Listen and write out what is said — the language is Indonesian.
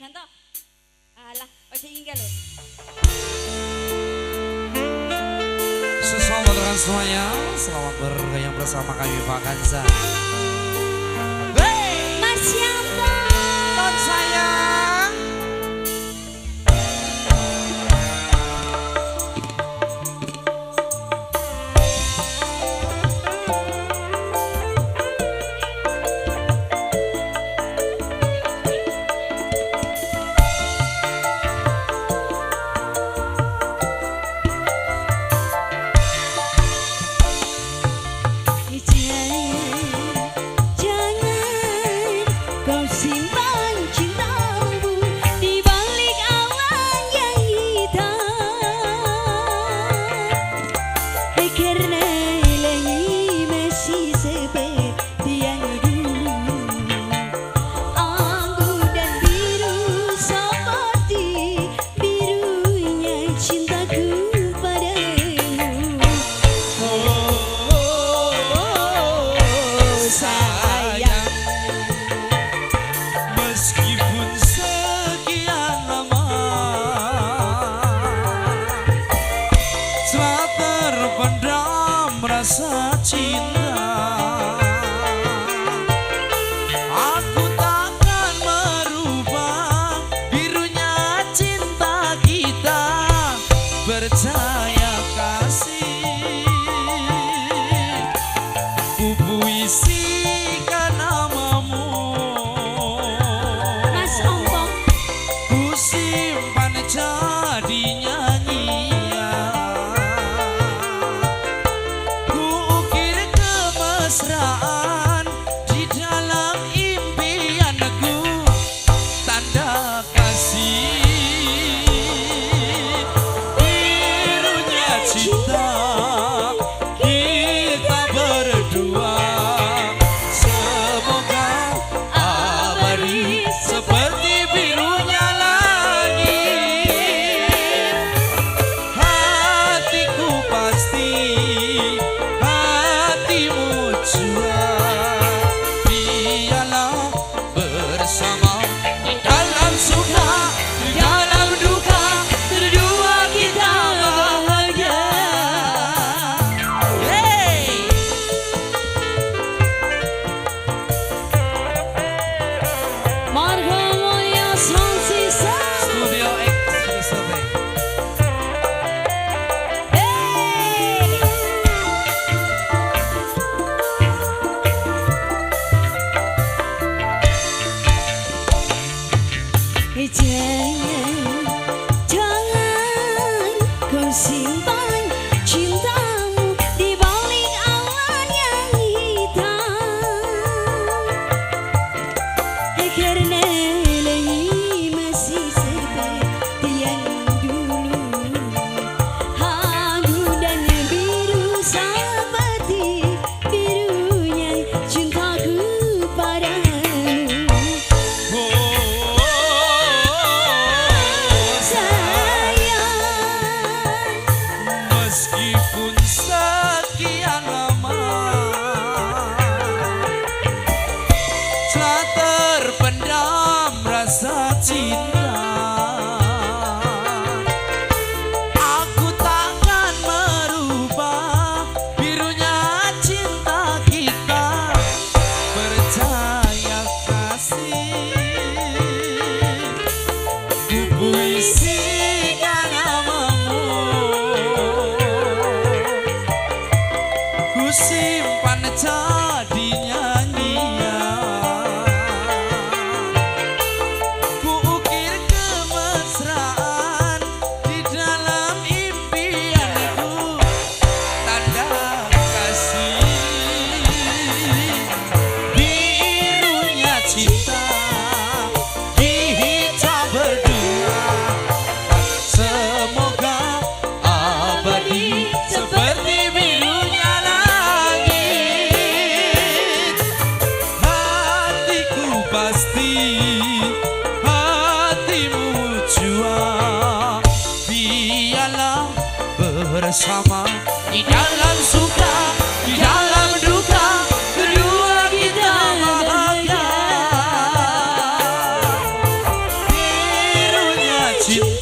Ganto. Alah, ojo inggil lho. Selamat dengan semuanya, selamat bergaya bersama kami Pak Kanza. Mas Yanto. Non sayang. Rasa cinta aku takkan merubah birunya cinta kita, percaya kasih ku puisikan namamu Mas Ompong, ku simpan jadi nyanyian. Mesraan di dalam impianku, tanda kasih birunya cinta kita berdua, semoga abadi seperti birunya langit. Hatiku pasti biarlah bersama di dalam suka, di dalam duka, berdua kita bahagia. Hey! Marga Mulia Sound System. Studio X Filosofi. Jangan kau simpan cintamu di balik awan yang hitam, karena langit masih seperti yang dulu, haru dan biru seperti birunya cintaku padamu. Meskipun sekian lama telah terpendam rasa cinta, aku takkan merubah birunya cinta kita, percaya kasih ku puisikan namamu, ku simpan jadi nyanyian, ku ukir kemesraan di dalam impianku, tanda kasih birunya cinta kita berdua, semoga abadi seperti birunya langit. Hatiku pasti, hatimu jua, biarlah bersama di dalam suka, di dalam duka, berdua kita bahagia. cinta